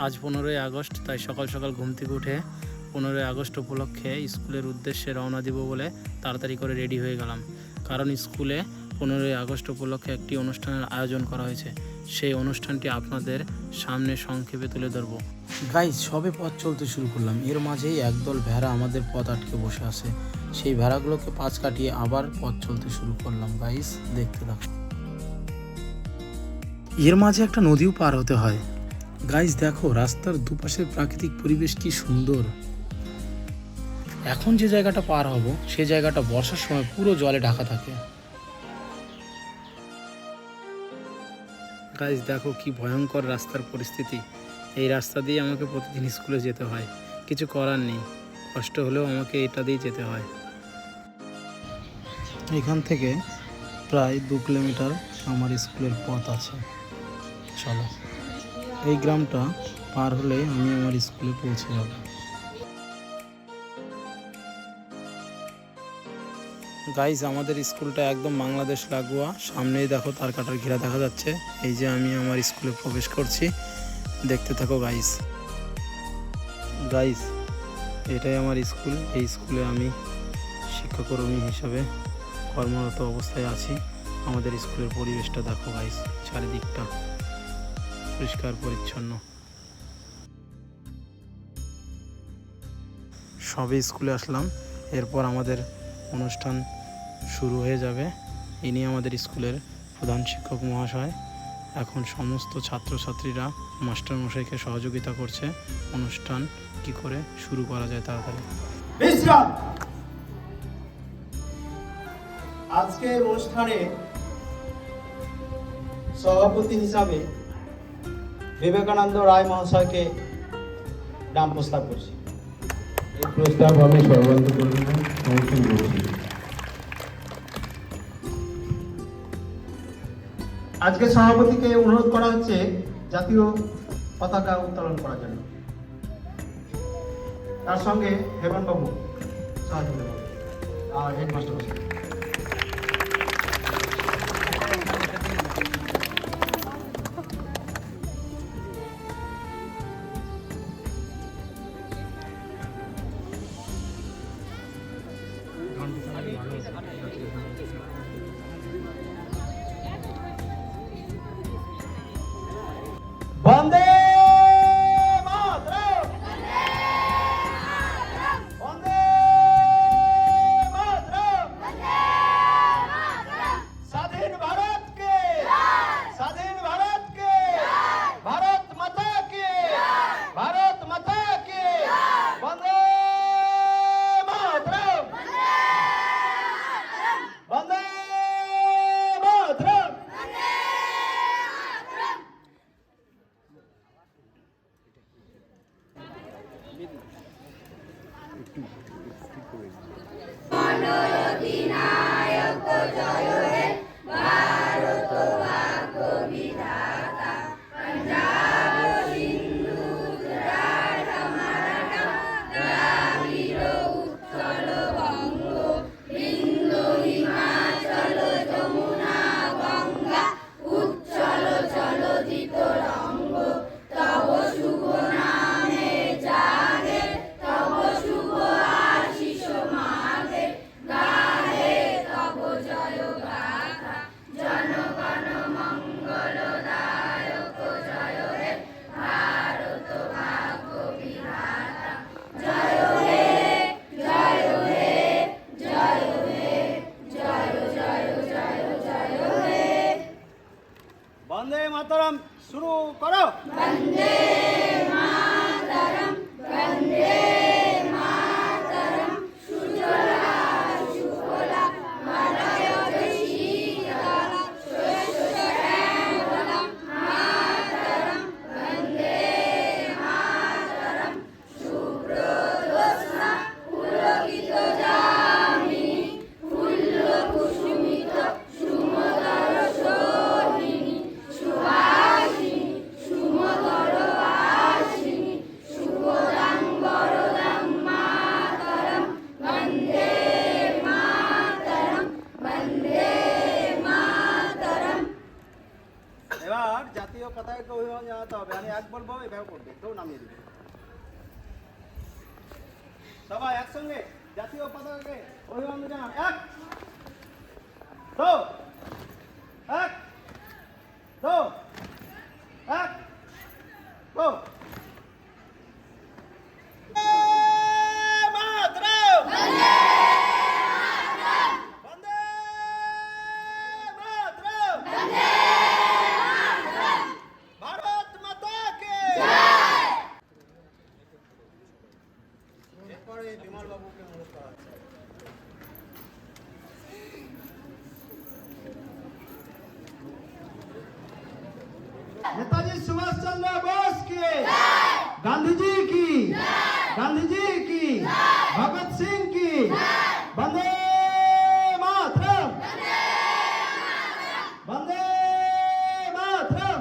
আজ 15ই আগস্ট, তাই সকাল সকাল ঘুম থেকে উঠে 15ই আগস্ট উপলক্ষে স্কুলের উদ্দেশ্যে রওনা দিব বলে তাড়াতাড়ি করে রেডি হয়ে গেলাম। কারণ স্কুলে 15ই আগস্ট উপলক্ষে একটি অনুষ্ঠানের আয়োজন করা হয়েছে। সেই অনুষ্ঠানটি আপনাদের সামনে সংক্ষেপে তুলে ধরবো। গাইজ, সবে পথ চলতে শুরু করলাম, এর মাঝেই একদল ভেড়া আমাদের পথ আটকে বসে আছে। সেই ভেড়াগুলোকে পাশ কাটিয়ে আবার পথ চলতে শুরু করলাম। গাইজ, দেখতে থাকো। এর মাঝে একটা নদীও পার হতে হয়। গাইজ দেখো, রাস্তার দুপাশের প্রাকৃতিক পরিবেশ কি সুন্দর। এখন যে জায়গাটা পার হব সেই জায়গাটা বর্ষার সময় পুরো জলে ঢাকা থাকে। গাইজ দেখো কি ভয়ঙ্কর রাস্তার পরিস্থিতি। এই রাস্তা দিয়ে আমাকে প্রতিদিন স্কুলে যেতে হয়, কিছু করার নেই, কষ্ট হলেও আমাকে এটা দিয়ে যেতে হয়। এখান থেকে প্রায় 2 কিলোমিটার আমার স্কুলের পথ আছে। চলো, এই গ্রামটা পার হলে আমি আমার স্কুলে পৌঁছে যাব। গাইজ, আমাদের স্কুলটা একদম বাংলাদেশ লাগোয়া। সামনেই দেখো তার কাটার ঘেরা দেখা যাচ্ছে। এই যে আমি আমার স্কুলে প্রবেশ করছি, দেখতে থাকো গাইজ। গাইজ, এটাই আমার স্কুল। এই স্কুলে আমি শিক্ষাকর্মী হিসাবে কর্মরত অবস্থায় আছি। আমাদের স্কুলের পরিবেশটা দেখো গাইজ, চারিদিকটা পরিষ্কার পরিচ্ছন্ন। সবে স্কুলে আসলাম, এরপর আমাদের অনুষ্ঠান শুরু হয়ে যাবে। ইনি আমাদের স্কুলের প্রধান শিক্ষক মহাশয়। এখন সমস্ত ছাত্রছাত্রীরা মাস্টারমশাইকে সহযোগিতা করছে অনুষ্ঠান কি করে শুরু করা যায় তাড়াতাড়ি। আজকের অনুষ্ঠানে সভাপতি হিসাবে বিবেকানন্দ রায় মহাশয়কে নাম প্রস্তাব করছি। এই প্রস্তাব আমি সর্বান্তকরণে সমর্থন করছি। আজকে সভাপতিকে অনুরোধ করা হচ্ছে জাতীয় পতাকা উত্তোলন করার জন্য। তার সঙ্গে হেমন্ত বাবু সাহায্য করবেন আর হেডমাস্টার মশাই। বন্দে মাতরম, বন্দে মাতরম, স্বাধীন ভারত কে, স্বাধীন ভারত কে, ভারত মাতা কে, ভারত মাতা কে, বন্দে মাতরম, বন্দে মাতরম। শুভ আশিস মাঘে গা কেউ নামিয়ে দিবে। সবাই একসঙ্গে জাতীয় পতাকাকে অভিবাদন জানান। এক দো এক দো এক দো। মাতরম বন্দে মাতরম ভারত মাতা কে জয়। এরপরে বিমল বাবুকে অনুরোধ করা হচ্ছে। नेताजी सुभाष चंद्र बोस की, गांधी जी की, गांधी जी की, भगत सिंह की, वंदे मातरम, वंदे मातरम।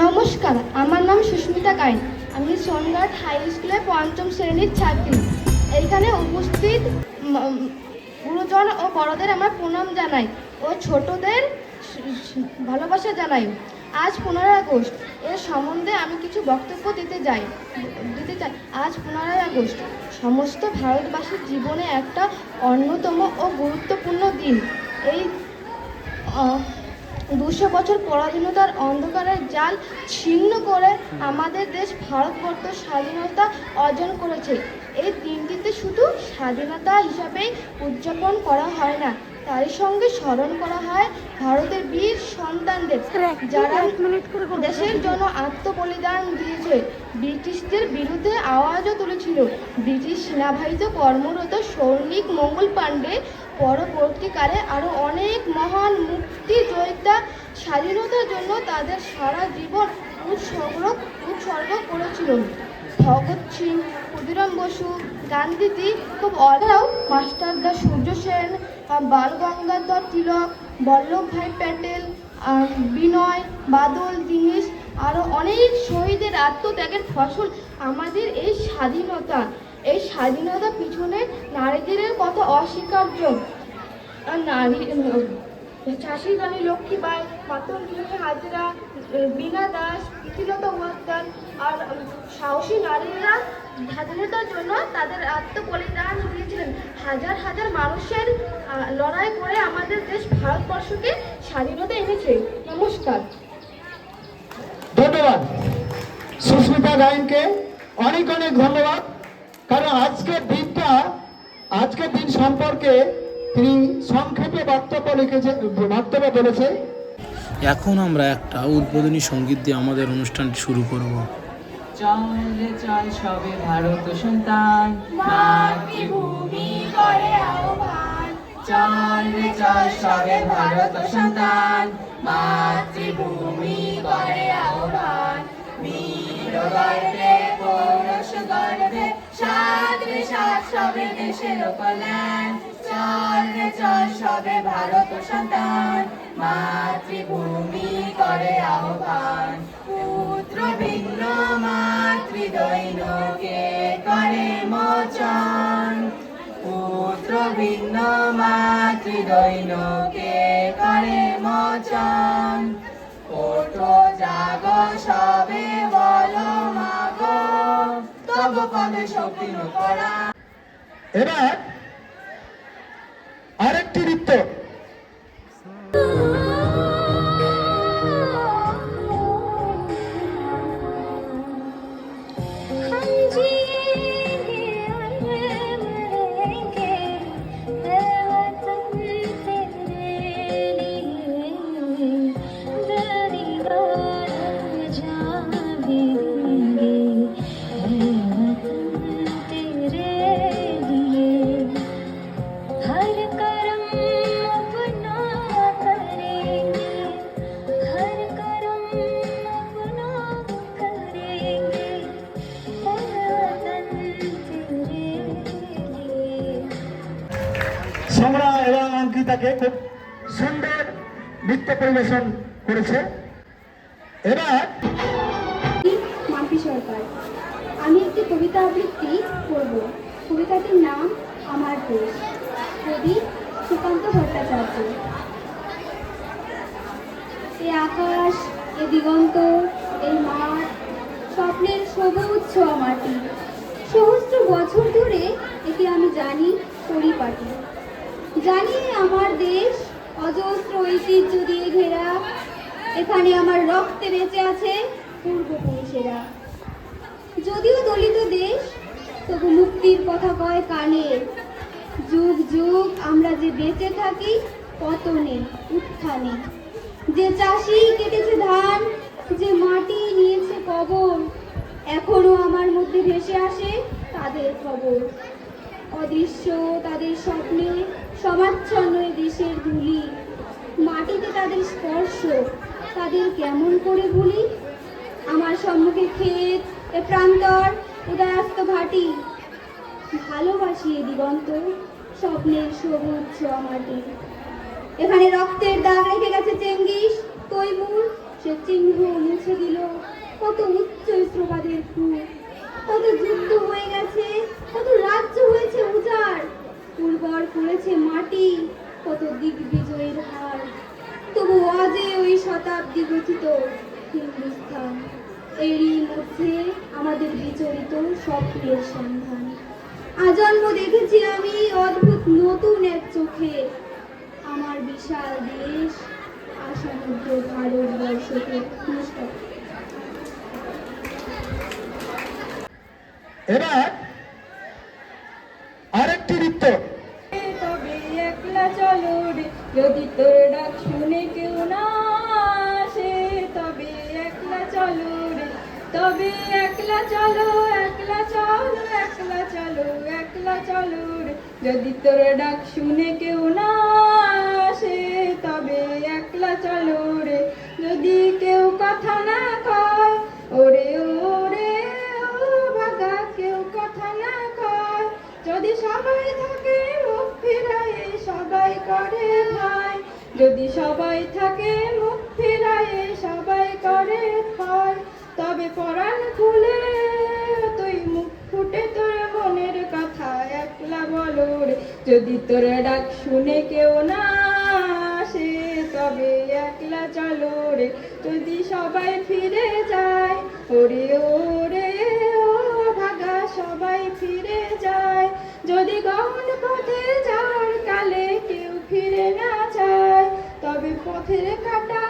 নমস্কার, আমার নাম সুস্মিতা গাইন। আমি সোনঘাট হাই স্কুলে ৫ম শ্রেণীর ছাত্রী। এইখানে উপস্থিত গুরুজন ও বড়দের আমার প্রণাম জানাই ও ছোটদের ভালোবাসা জানাই। আজ ১৫ই আগস্ট, এর সম্বন্ধে আমি কিছু বক্তব্য দিতে চাই। আজ ১৫ই আগস্ট সমস্ত ভারতবাসীর জীবনে একটা অন্যতম ও গুরুত্বপূর্ণ দিন। এই ২০০ বছর পরাধীনতার অন্ধকারের জাল ছিন্ন করে আমাদের দেশ ভারতবর্ষ স্বাধীনতা অর্জন করেছে। এই দিনটিতে শুধু স্বাধীনতা হিসাবেই উদযাপন করা হয় না, তারই সঙ্গে স্মরণ করা হয় ভারতের বীর সন্তানদের, যারা দেশের জন্য আত্মবলিদান দিয়েছে, ব্রিটিশদের বিরুদ্ধে আওয়াজও তুলেছিল। ব্রিটিশ সেনাবাহিনীতে কর্মরত সৈনিক মঙ্গল পাণ্ডে পরবর্তীকালে আরও অনেক মহান মুক্তিযোদ্ধা স্বাধীনতার জন্য তাদের সারা জীবন উৎসর্গ করেছিল। ভগৎ সিং, ক্ষুদিরাম বসু, গান্ধীজি খুব অল্পেও মাস্টারদা সূর্য সেন, বাল গঙ্গাধর তিলক, বল্লভভাই প্যাটেল, বিনয় বাদল দীনেশ আরও অনেক শহীদের আত্মত্যাগের ফসল আমাদের এই স্বাধীনতা। এই স্বাধীনতার পিছনে নারীদের কথা অস্বীকার্য। নারী ঝাঁসি রানী লক্ষ্মীবাই, মাতঙ্গিনী হাজরা, বীণা দাস, প্রীতিলতা ওয়াদ্দেদার আর সাহসী নারীরা স্বাধীনতার জন্য তাদের আত্মবলিদান দিয়েছিলেন। হাজার হাজার মানুষের লড়াই করে আমাদের দেশ ভারতবর্ষকে স্বাধীনতা এনেছে। নমস্কার। ধন্যবাদ সুস্মিতা গাইনকে, অনেক অনেক ধন্যবাদ। কারণ আজকের দিন সম্পর্কে তিনি সংক্ষেপে বক্তব্য বলেছে। এখন আমরা একটা উদ্বোধনী সঙ্গীত দিয়ে আমাদের অনুষ্ঠানটি শুরু করব। চল রে চল সবে ভারত সন্তান, মাতৃভূমি করে আহ্বান। চল রে চল সবে ভারত সন্তান, মাতৃভূমি করে আহ্বান। বীর গর্বে পৌরষ গর্বে সাত রে সাত সবে দেশের কল্যাণ। চল রে চল সবে ভারত সন্তান, মাতৃভূমি করে আহ্বান। পুত্র ভিন্ন মাতৃদৈনকে করে মোচন, পুত্র ভিন্ন মাতৃদৈনকে করে মোচন। ওঠো জাগ সবে বলো মাগো, তব পদে শক্তি করা। এবার আরেকটি নৃত্য। সমরা এবং অঙ্কিতাকে খুব সুন্দর নৃত্য পরিবেশন করেছে। এবার মাম্পি সরকার। আমি একটি কবিতা আবৃত্তি করব। কবিতাটির নাম আমার দেশ, কবি সুকান্ত ভট্টাচার্য। এই আকাশ, এই দিগন্ত, এই মাঠ, স্বপ্নের সবুজ ছোঁয়া মাটি, সহস্র বছর ধরে একে আমি জানি পরিপাটি। জানি আমার দেশ অজস্র ঐতিহ্য দিয়ে ঘেরা, এখানে আমার রক্তে বেঁচে আছে পূর্বপুরুষেরা। যদিও দলিত দেশ, তবু মুক্তির কথা কয় কানে। যুগ যুগ আমরা যে বেঁচে থাকি পতনে উত্থানে। যে চাষি কেটেছে ধান, যে মাটি নিয়েছে কবর, এখনো আমার মধ্যে ভেসে আসে তাদের খবর। অদৃশ্য তাদের স্বপ্নে সমাচ্ছন্ন এ দেশের ধুলি, মাটিতে তাদের স্পর্শ তাদের কেমন করে ভুলি। আমার সম্মুখে ক্ষেত, এ প্রান্তর, উদয়াস্ত ঘাটি, ভালোবাসি এ দিগন্ত, স্বপ্নের সবুজ ছোঁয়া মাটি। এখানে রক্তের দাগ রেখে গেছে চেঙ্গিস, তৈমুর, সে চিহ্ন মুছে দিল কত উচ্চ স্রোবাদের খুব। কত যুদ্ধ হয়ে গেছে, কত রাজ্য হয়েছে উজাড়, উর্বর করেছে মাটি কত দিগ্বিজয়ের হার। তবু আজে ওই শতাব্দী গঠিত হিন্দুস্থান, এরই মধ্যে আমাদের বিচরিত স্বপ্নের সন্ধান। আজন্ম দেখেছি আমি অদ্ভুত নতুন এক চোখে, আমার বিশাল দেশ আসামুদ্র ভারতবর্ষকে। নমস্কার। এবার আরেকটি নৃত্য। তবে একলা চলো রে, যদি তোর ডাক শুনে কেউ না আসে, তবে একলা চলো রে, তবে একলা চলো, একলা চলো, একলা চলো, একলা চলো রে, যদি তোর ডাক শুনে কেউ না আসে, তবে একলা চলো রে, যদি কেউ কথা না কয়, ওরে ওরে ও ভাগা কেউ কথা না কয়, যদি সবাই থাকে মুখ ফিরায় সবাই করে ভয়, যদি সবাই থাকে মুখ ফিরায় সবাই করে ভয়, তবে পরাণ খুলে তুই মুখ ফুটে তোর মনের কথা একলা বলো রে, যদি তোর ডাক শুনে কেউ না আসে, তবে একলা চলো রে, যদি সবাই ফিরে যায়, ওরে ওরে ও ভাগা সবাই ফিরে যায়, যদি গহন পথে যাওয়ার কালে কেউ ফিরে না যায়, তবে পথের কাটা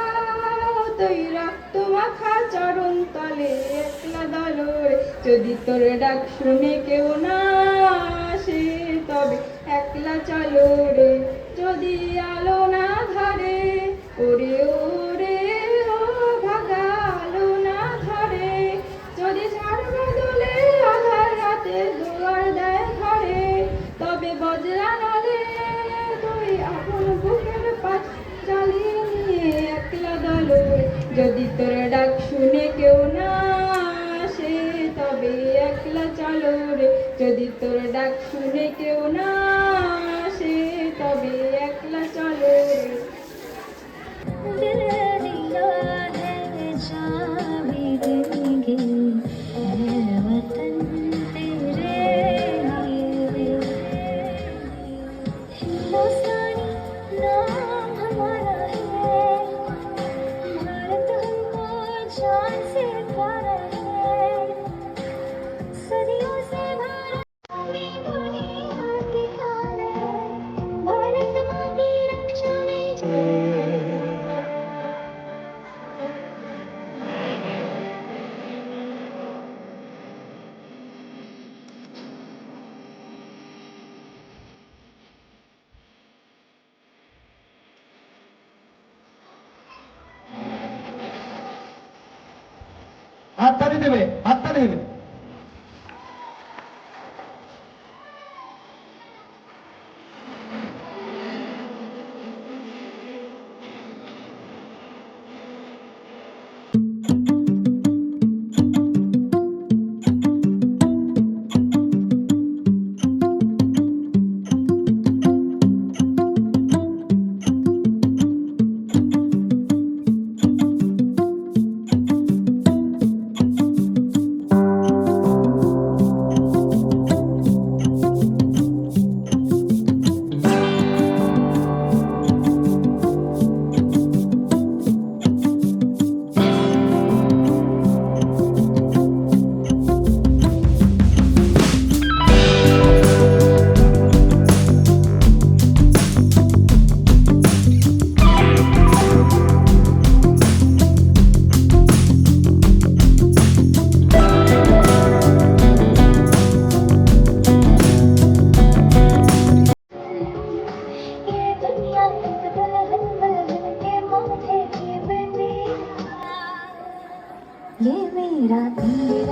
তুই রক্ত মাখা চরণ তলে একলা দলো রে, যদি তোর ডাক শুনে কেউ না আসে, তবে একলা চলো রে, যদি আলো না ধরে, ওরে ওরে ও ভাগা আলো না ধরে, যদি ঝড় বদলে আধার রাতে দুয়ার দেয় ঘরে, তবে বজরা নলে তুই আপন বুকের পাশ জ্বালিয়ে নিয়ে একলা দলো রে, যদি তোর ডাক শুনে কেউ না আসে, তবে একলা চলো রে, যদি তোর ডাক শুনে কেউ না আসে, তবে একলা চলো রে। হাততালি দেবে, হাততালি দেবে। রাতে